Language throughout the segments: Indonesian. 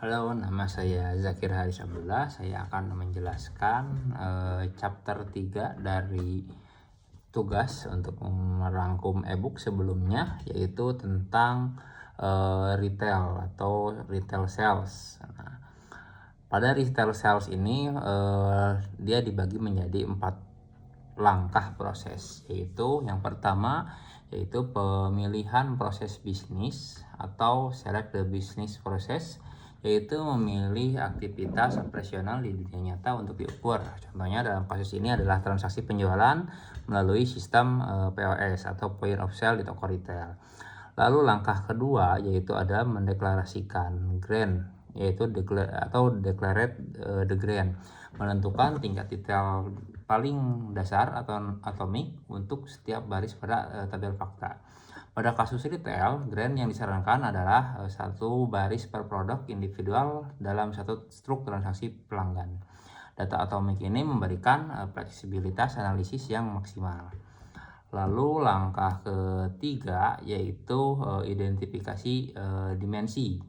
Halo, nama saya Zakir Haris Abdullah. Saya akan menjelaskan chapter 3 dari tugas untuk merangkum ebook sebelumnya, yaitu tentang retail atau retail sales. Nah, pada retail sales ini dia dibagi menjadi 4 langkah proses, yaitu yang pertama yaitu pemilihan proses bisnis atau select the business process, yaitu memilih aktivitas operasional di dunia nyata untuk diukur. Contohnya dalam kasus ini adalah transaksi penjualan melalui sistem POS atau point of sale di toko retail. Lalu langkah kedua yaitu ada mendeklarasikan grant, yaitu declared the grant, menentukan tingkat detail paling dasar atau atomik untuk setiap baris pada tabel fakta. Pada kasus retail, grant yang disarankan adalah satu baris per produk individual dalam satu struk transaksi pelanggan. Data atomik ini memberikan fleksibilitas analisis yang maksimal. Lalu langkah ketiga yaitu identifikasi dimensi,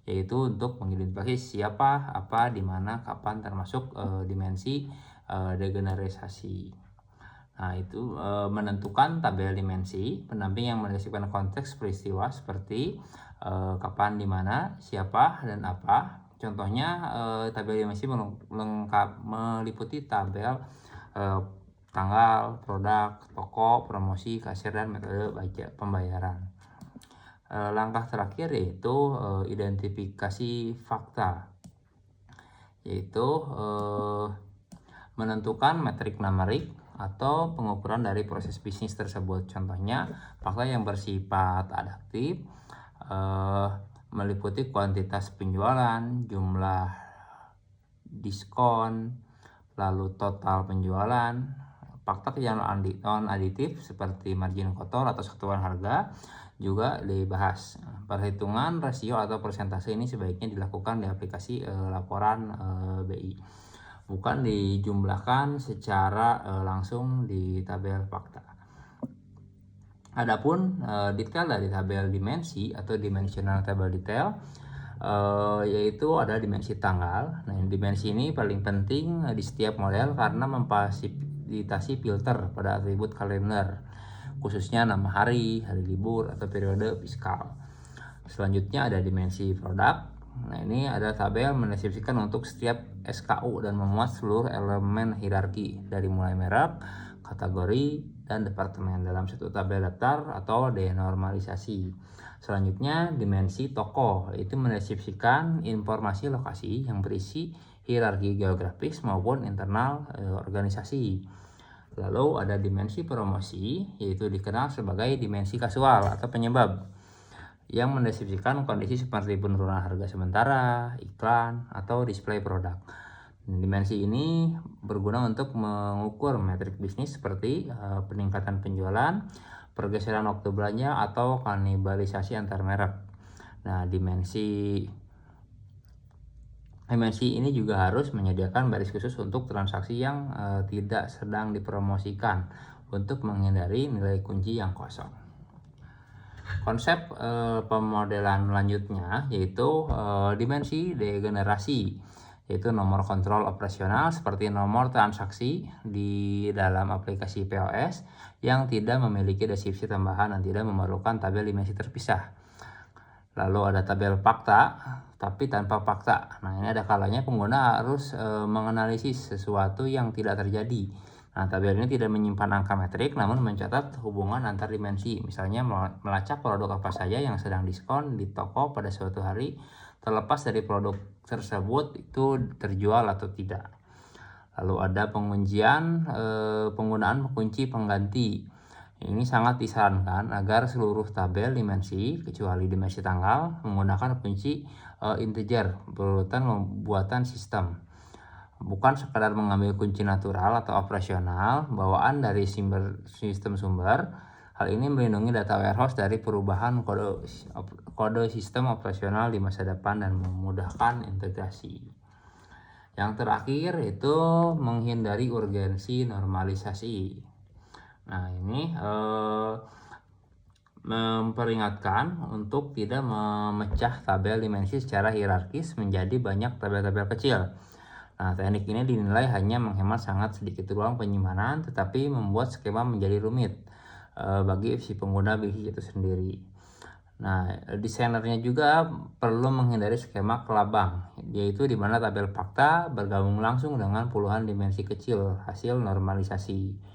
yaitu untuk mengidentifikasi siapa, apa, di mana, kapan, termasuk dimensi degeneralisasi. Nah, itu menentukan tabel dimensi pendamping yang mendeskripsikan konteks peristiwa seperti kapan, di mana, siapa, dan apa. Contohnya tabel dimensi meliputi tabel tanggal, produk, toko, promosi, kasir, dan metode pembayaran. Langkah terakhir yaitu identifikasi fakta, yaitu menentukan metrik numerik atau pengukuran dari proses bisnis tersebut. Contohnya, fakta yang bersifat adaptif meliputi kuantitas penjualan, jumlah diskon, lalu total penjualan. Fakta yang non aditif seperti margin kotor atau satuan harga juga dibahas. Perhitungan rasio atau persentase ini sebaiknya dilakukan di aplikasi laporan BI, bukan dijumlahkan secara langsung di tabel fakta. Adapun detail dari tabel dimensi atau dimensional table detail, yaitu ada dimensi tanggal. Nah, dimensi ini paling penting di setiap model karena memfasilitasi filter pada atribut kalender, khususnya nama hari, hari libur, atau periode fiskal. Selanjutnya ada dimensi produk. Nah, ini ada tabel mendeskripsikan untuk setiap SKU dan memuat seluruh elemen hierarki dari mulai merek, kategori, dan departemen dalam satu tabel daftar atau denormalisasi. Selanjutnya dimensi toko, itu mendeskripsikan informasi lokasi yang berisi hierarki geografis maupun internal organisasi. Lalu ada dimensi promosi, yaitu dikenal sebagai dimensi kasual atau penyebab, yang mendeskripsikan kondisi seperti penurunan harga sementara, iklan, atau display produk. Dimensi ini berguna untuk mengukur metrik bisnis seperti peningkatan penjualan, pergeseran waktu belanja, atau kanibalisasi antar merek. Nah, dimensi ini juga harus menyediakan baris khusus untuk transaksi yang tidak sedang dipromosikan untuk menghindari nilai kunci yang kosong. Konsep pemodelan lanjutnya yaitu dimensi degenerasi, yaitu nomor kontrol operasional seperti nomor transaksi di dalam aplikasi POS yang tidak memiliki deskripsi tambahan dan tidak memerlukan tabel dimensi terpisah. Lalu ada tabel fakta tapi tanpa fakta. Nah, ini ada kalanya pengguna harus menganalisis sesuatu yang tidak terjadi. Nah, tabel ini tidak menyimpan angka metrik namun mencatat hubungan antar dimensi. Misalnya melacak produk apa saja yang sedang diskon di toko pada suatu hari, terlepas dari produk tersebut itu terjual atau tidak. Lalu ada penguncian penggunaan kunci pengganti. Ini sangat disarankan agar seluruh tabel dimensi kecuali dimensi tanggal menggunakan kunci integer berurutan pembuatan sistem, bukan sekadar mengambil kunci natural atau operasional bawaan dari sistem sumber. Hal ini melindungi data warehouse dari perubahan kode sistem operasional di masa depan dan memudahkan integrasi. Yang terakhir itu menghindari urgensi normalisasi. Nah, ini memperingatkan untuk tidak memecah tabel dimensi secara hierarkis menjadi banyak tabel-tabel kecil. Nah, teknik ini dinilai hanya menghemat sangat sedikit ruang penyimpanan, tetapi membuat skema menjadi rumit bagi si pengguna BIS itu sendiri. Nah, desainernya juga perlu menghindari skema kelabang, yaitu di mana tabel fakta bergabung langsung dengan puluhan dimensi kecil hasil normalisasi.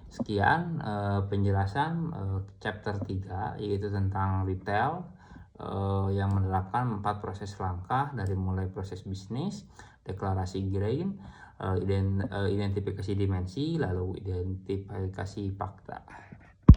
Sekian penjelasan chapter 3, yaitu tentang retail yang menerapkan 4 proses langkah dari mulai proses bisnis, deklarasi grain, identifikasi dimensi, lalu identifikasi fakta.